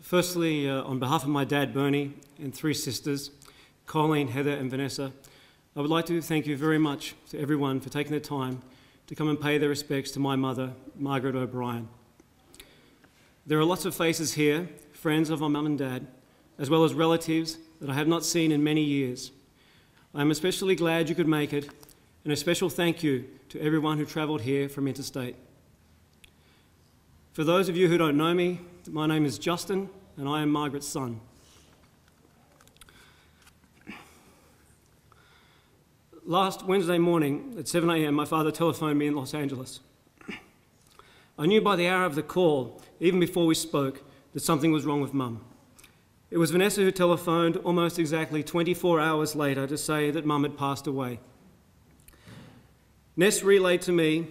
Firstly, on behalf of my dad, Bernie, and three sisters, Colleen, Heather, and Vanessa, I would like to thank you very much to everyone for taking the time to come and pay their respects to my mother, Margaret O'Brien. There are lots of faces here, friends of my mum and dad, as well as relatives that I have not seen in many years. I am especially glad you could make it, and a special thank you to everyone who travelled here from interstate. For those of you who don't know me, my name is Justin, and I am Margaret's son. Last Wednesday morning at 7 a.m, my father telephoned me in Los Angeles. I knew by the hour of the call, even before we spoke, that something was wrong with Mum. It was Vanessa who telephoned almost exactly 24 hours later to say that Mum had passed away. Ness relayed to me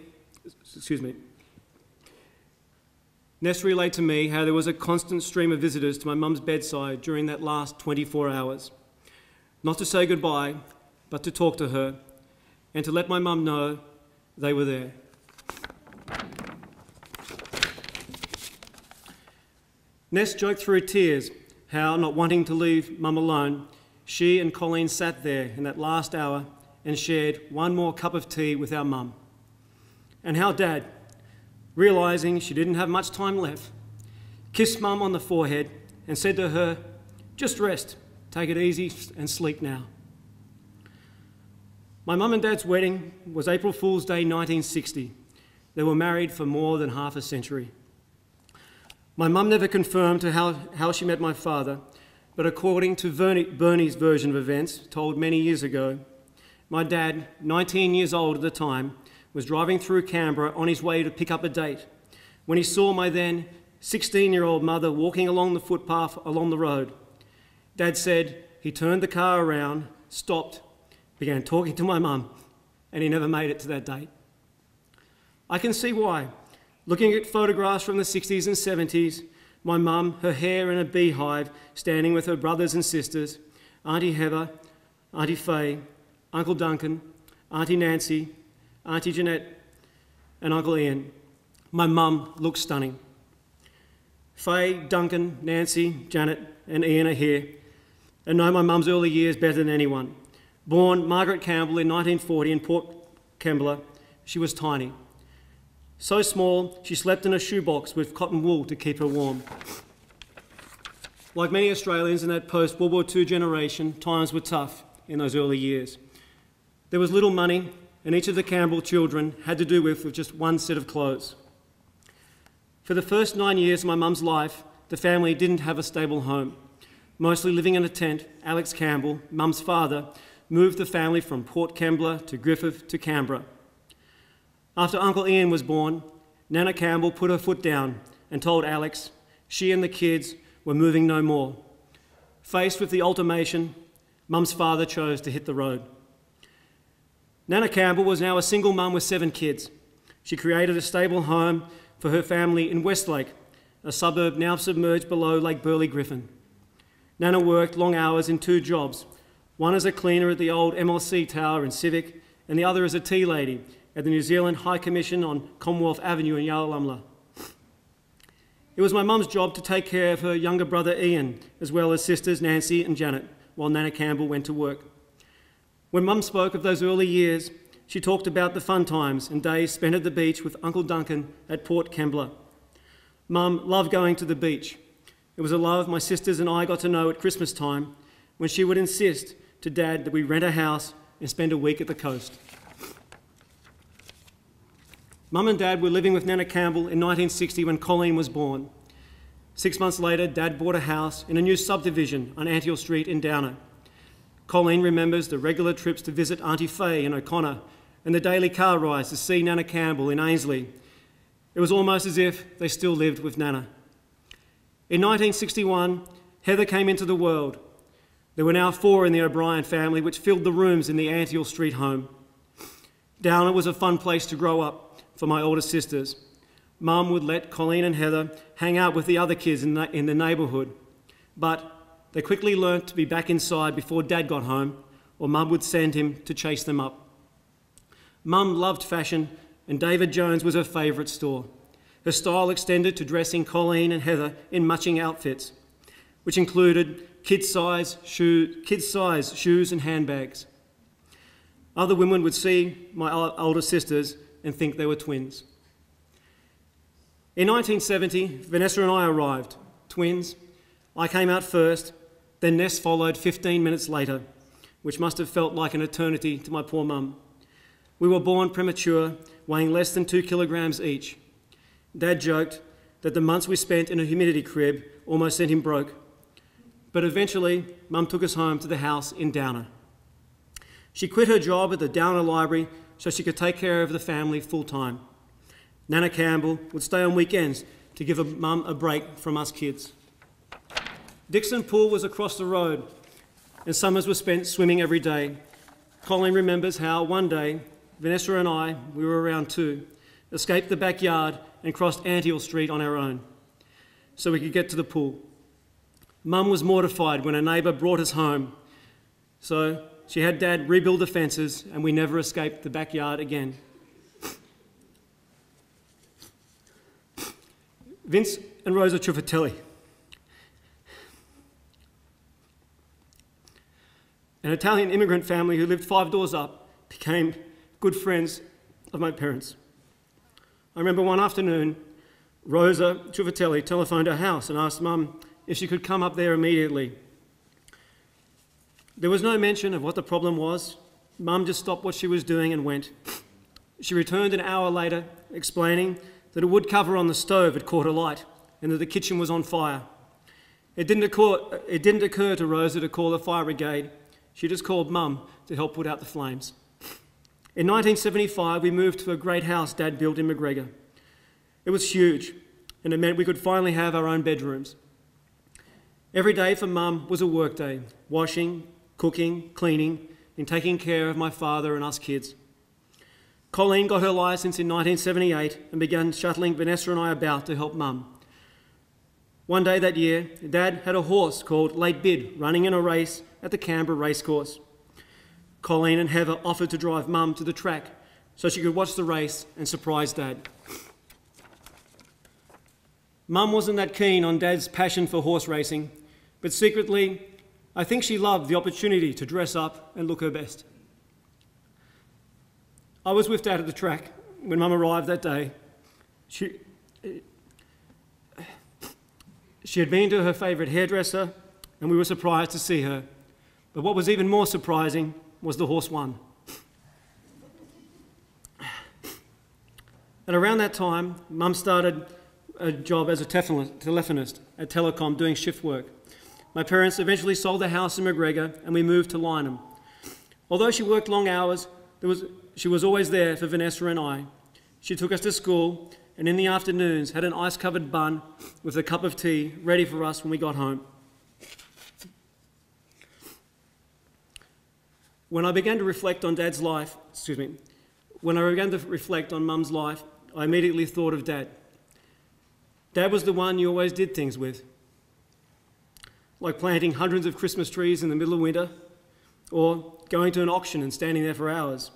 how there was a constant stream of visitors to my mum's bedside during that last 24 hours. Not to say goodbye, but to talk to her and to let my mum know they were there. Ness joked through tears how, not wanting to leave Mum alone, she and Colleen sat there in that last hour and shared one more cup of tea with our mum. And how Dad, realising she didn't have much time left, kissed Mum on the forehead and said to her, "Just rest, take it easy and sleep now." My mum and Dad's wedding was April Fool's Day 1960. They were married for more than half a century. My mum never confirmed how she met my father, but according to Bernie's version of events, told many years ago, my dad, 19 years old at the time, was driving through Canberra on his way to pick up a date when he saw my then 16-year-old mother walking along the footpath along the road. Dad said he turned the car around, stopped, began talking to my mum, and he never made it to that date. I can see why. Looking at photographs from the 60s and 70s, my mum, her hair in a beehive, standing with her brothers and sisters, Auntie Heather, Auntie Faye, Uncle Duncan, Auntie Nancy, Auntie Jeanette, and Uncle Ian. My mum looks stunning. Faye, Duncan, Nancy, Janet, and Ian are here and know my mum's early years better than anyone. Born Margaret Campbell in 1940 in Port Kembla, she was tiny. So small, she slept in a shoebox with cotton wool to keep her warm. Like many Australians in that post-World War II generation, times were tough in those early years. There was little money, and each of the Campbell children had to do with just one set of clothes. For the first 9 years of my mum's life, the family didn't have a stable home. Mostly living in a tent, Alex Campbell, mum's father, moved the family from Port Kembla to Griffith to Canberra. After Uncle Ian was born, Nana Campbell put her foot down and told Alex she and the kids were moving no more. Faced with the ultimatum, Mum's father chose to hit the road. Nana Campbell was now a single mum with 7 kids. She created a stable home for her family in Westlake, a suburb now submerged below Lake Burley-Griffin. Nana worked long hours in 2 jobs, one as a cleaner at the old MLC Tower in Civic, and the other as a tea lady at the New Zealand High Commission on Commonwealth Avenue in Yarralumla. It was my mum's job to take care of her younger brother Ian, as well as sisters Nancy and Janet, while Nana Campbell went to work. When Mum spoke of those early years, she talked about the fun times and days spent at the beach with Uncle Duncan at Port Kembla. Mum loved going to the beach. It was a love my sisters and I got to know at Christmas time, when she would insist to Dad that we rent a house and spend a week at the coast. Mum and Dad were living with Nana Campbell in 1960 when Colleen was born. 6 months later, Dad bought a house in a new subdivision on Anthill Street in Downer. Colleen remembers the regular trips to visit Auntie Faye in O'Connor and the daily car rides to see Nana Campbell in Ainslie. It was almost as if they still lived with Nana. In 1961, Heather came into the world. There were now 4 in the O'Brien family, which filled the rooms in the Anthill Street home. Downer was a fun place to grow up for my older sisters. Mum would let Colleen and Heather hang out with the other kids in the neighbourhood, but they quickly learnt to be back inside before Dad got home, or Mum would send him to chase them up. Mum loved fashion, and David Jones was her favourite store. Her style extended to dressing Colleen and Heather in matching outfits, which included kid-size shoes and handbags. Other women would see my older sisters and think they were twins. In 1970, Vanessa and I arrived, twins. I came out first, then Ness followed 15 minutes later, which must have felt like an eternity to my poor mum. We were born premature, weighing less than 2 kilograms each. Dad joked that the months we spent in a humidity crib almost sent him broke. But eventually, Mum took us home to the house in Downer. She quit her job at the Downer Library so she could take care of the family full-time. Nana Campbell would stay on weekends to give Mum a break from us kids. Dixon Pool was across the road, and summers were spent swimming every day. Colleen remembers how one day, Vanessa and I, we were around 2, escaped the backyard and crossed Anthill Street on our own so we could get to the pool. Mum was mortified when a neighbour brought us home, so she had Dad rebuild the fences and we never escaped the backyard again. Vince and Rosa Truffatelli, an Italian immigrant family who lived 5 doors up, became good friends of my parents. I remember one afternoon, Rosa Truffatelli telephoned our house and asked Mum if she could come up there immediately. There was no mention of what the problem was. Mum just stopped what she was doing and went. She returned an hour later, explaining that a wood cover on the stove had caught alight and that the kitchen was on fire. It didn't occur to Rosa to call the fire brigade. She just called Mum to help put out the flames. In 1975, we moved to a great house Dad built in McGregor. It was huge, and it meant we could finally have our own bedrooms. Every day for Mum was a work day, washing, cooking, cleaning, and taking care of my father and us kids. Colleen got her licence in 1978 and began shuttling Vanessa and I about to help Mum. One day that year, Dad had a horse called Late Bid running in a race at the Canberra racecourse. Colleen and Heather offered to drive Mum to the track so she could watch the race and surprise Dad. Mum wasn't that keen on Dad's passion for horse racing, but secretly, I think she loved the opportunity to dress up and look her best. I was with Dad at the track when Mum arrived that day. She had been to her favourite hairdresser and we were surprised to see her. But what was even more surprising was the horse won. And around that time, Mum started a job as a telephonist at Telecom doing shift work. My parents eventually sold the house in McGregor and we moved to Lynham. Although she worked long hours, she was always there for Vanessa and I. She took us to school and in the afternoons had an ice-covered bun with a cup of tea ready for us when we got home. When I began to reflect on Dad's life, when I began to reflect on Mum's life, I immediately thought of Dad. Dad was the one you always did things with, like planting hundreds of Christmas trees in the middle of winter, or going to an auction and standing there for hours.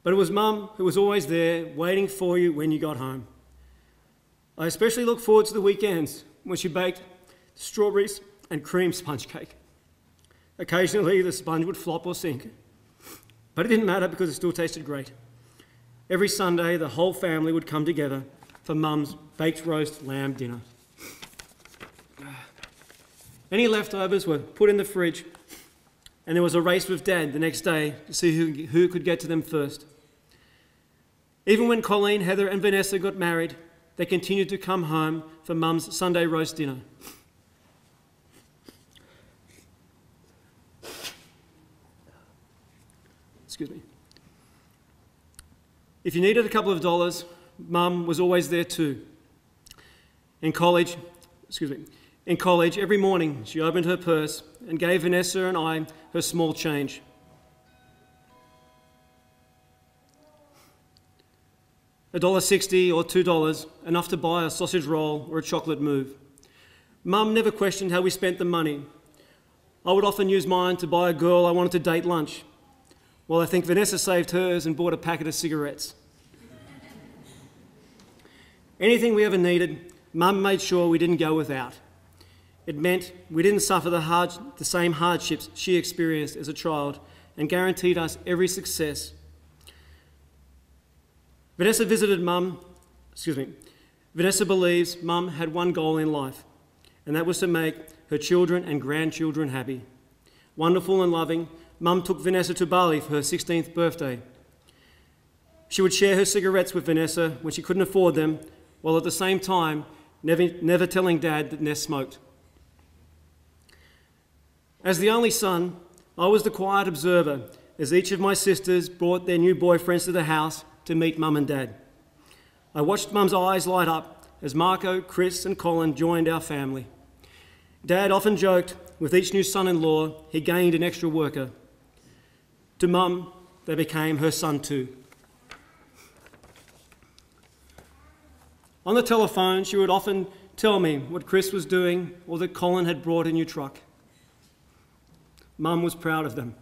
But it was Mum who was always there, waiting for you when you got home. I especially look forward to the weekends when she baked strawberries and cream sponge cake. Occasionally, the sponge would flop or sink, but it didn't matter because it still tasted great. Every Sunday, the whole family would come together for Mum's baked roast lamb dinner. Any leftovers were put in the fridge, and there was a race with Dad the next day to see who could get to them first. Even when Colleen, Heather and Vanessa got married, they continued to come home for Mum's Sunday roast dinner. Excuse me. If you needed a couple of dollars, Mum was always there too. In college, every morning she opened her purse and gave Vanessa and I her small change. $1.60 or $2, enough to buy a sausage roll or a chocolate mousse. Mum never questioned how we spent the money. I would often use mine to buy a girl I wanted to date lunch, while I think Vanessa saved hers and bought a packet of cigarettes. Anything we ever needed, Mum made sure we didn't go without. It meant we didn't suffer the same hardships she experienced as a child, and guaranteed us every success. Vanessa believes Mum had one goal in life, and that was to make her children and grandchildren happy. Wonderful and loving, Mum took Vanessa to Bali for her 16th birthday. She would share her cigarettes with Vanessa when she couldn't afford them, while at the same time never telling Dad that Ness smoked. As the only son, I was the quiet observer as each of my sisters brought their new boyfriends to the house to meet Mum and Dad. I watched Mum's eyes light up as Marco, Chris and Colin joined our family. Dad often joked with each new son-in-law he gained an extra worker. To Mum, they became her son too. On the telephone, she would often tell me what Chris was doing or that Colin had brought a new truck. Mum was proud of them.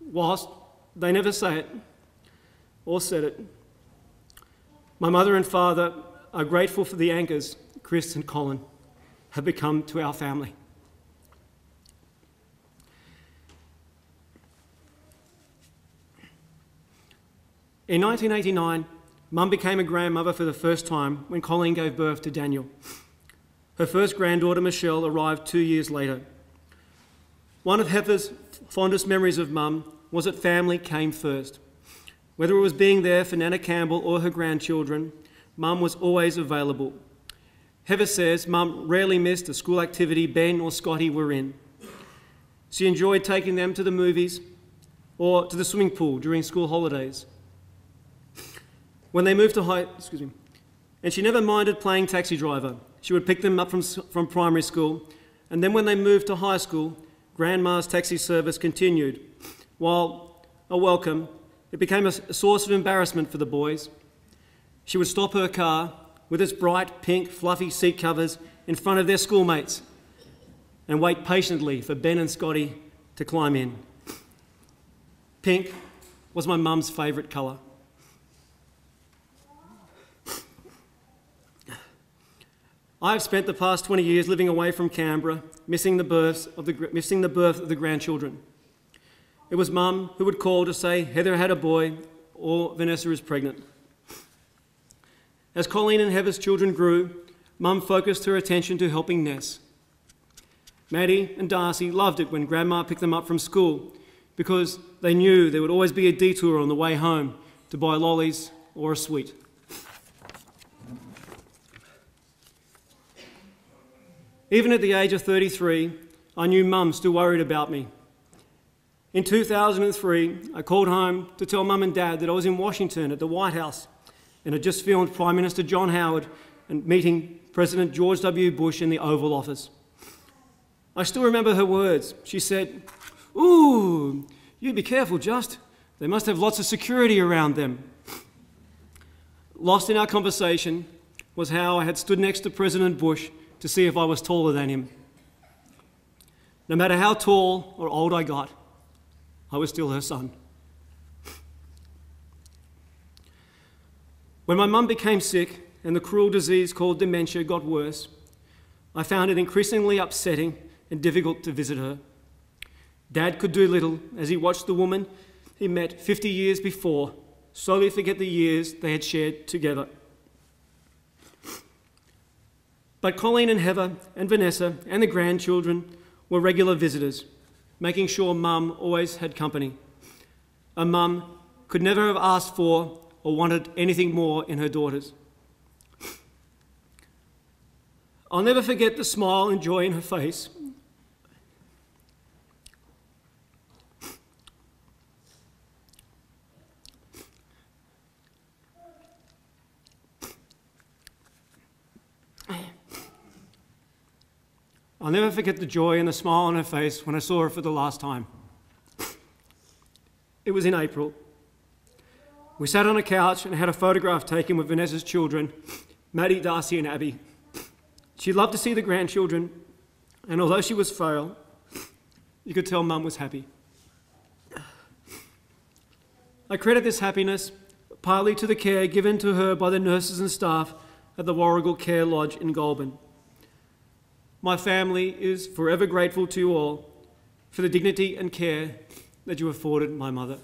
Whilst they never say it or said it, my mother and father are grateful for the anchors Chris and Colin have become to our family. In 1989, Mum became a grandmother for the first time when Colleen gave birth to Daniel. Her first granddaughter, Michelle, arrived 2 years later. One of Heather's fondest memories of Mum was that family came first. Whether it was being there for Nana Campbell or her grandchildren, Mum was always available. Heather says Mum rarely missed a school activity Ben or Scotty were in. She enjoyed taking them to the movies or to the swimming pool during school holidays. When they moved to and she never minded playing taxi driver. She would pick them up from primary school, and then when they moved to high school, Grandma's taxi service continued. While a welcome, it became a source of embarrassment for the boys. She would stop her car with its bright, pink, fluffy seat covers in front of their schoolmates and wait patiently for Ben and Scotty to climb in. Pink was my mum's favourite colour. I have spent the past 20 years living away from Canberra, missing the birth of the grandchildren. It was Mum who would call to say Heather had a boy or Vanessa is pregnant. As Colleen and Heather's children grew, Mum focused her attention to helping Ness. Maddie and Darcy loved it when Grandma picked them up from school because they knew there would always be a detour on the way home to buy lollies or a sweet. Even at the age of 33, I knew Mum still worried about me. In 2003, I called home to tell Mum and Dad that I was in Washington at the White House and had just filmed Prime Minister John Howard and meeting President George W. Bush in the Oval Office. I still remember her words. She said, "Ooh, you be careful, Just. They must have lots of security around them." Lost in our conversation was how I had stood next to President Bush to see if I was taller than him. No matter how tall or old I got, I was still her son. When my mum became sick and the cruel disease called dementia got worse, I found it increasingly upsetting and difficult to visit her. Dad could do little as he watched the woman he met 50 years before slowly forget the years they had shared together. But Colleen and Heather and Vanessa and the grandchildren were regular visitors, making sure Mum always had company. A mum could never have asked for or wanted anything more in her daughters. I'll never forget the smile and joy in her face. I'll never forget the joy and the smile on her face when I saw her for the last time. It was in April. We sat on a couch and had a photograph taken with Vanessa's children, Maddie, Darcy and Abby. She loved to see the grandchildren, and although she was frail, you could tell Mum was happy. I credit this happiness partly to the care given to her by the nurses and staff at the Warrigal Care Lodge in Goulburn. My family is forever grateful to you all for the dignity and care that you afforded my mother.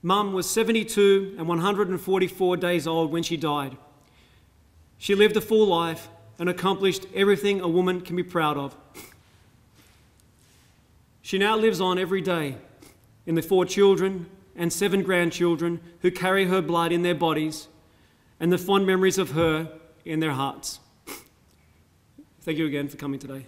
Mum was 72 and 144 days old when she died. She lived a full life and accomplished everything a woman can be proud of. She now lives on every day in the 4 children and 7 grandchildren who carry her blood in their bodies and the fond memories of her in their hearts. Thank you again for coming today.